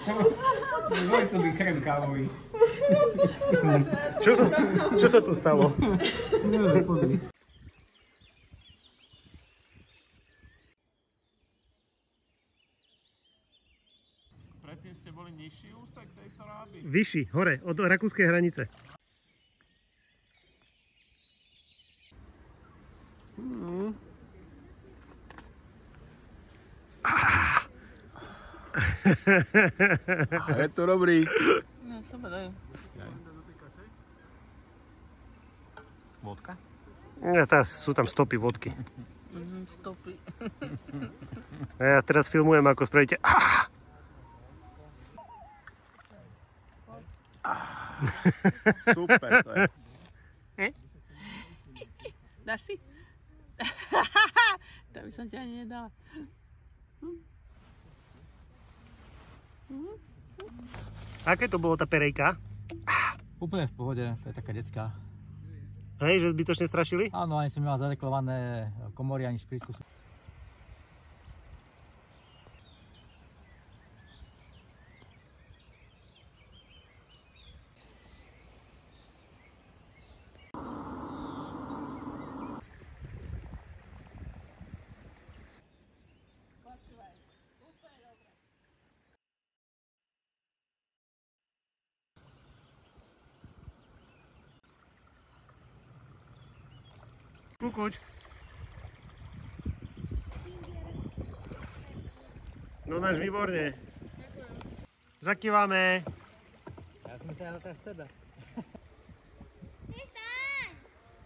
Môj som byť krem kávový. Čo sa tu stalo? Pozri. Predtým ste boli nižší úsek tejto ráby? Vyšší, hore, od rakúskej hranice. Je to dobrý. No, sebe dajú. Vodka? Ja, sú tam stopy vodky. Stopy. Ja teraz filmujem, ako spravíte. Super to je. Dáš si? To by som ti ani nedala. Aké to bolo tá perejka? Úplne v pohode, to je taká detská. Hej, že zbytočne strašili? Áno, ani som nemal zadeklované komory, ani šprítku. Kukuť. No máš výborne. Zakývame. Ja som sa na sebe.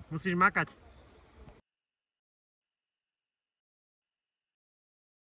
Musíš makať.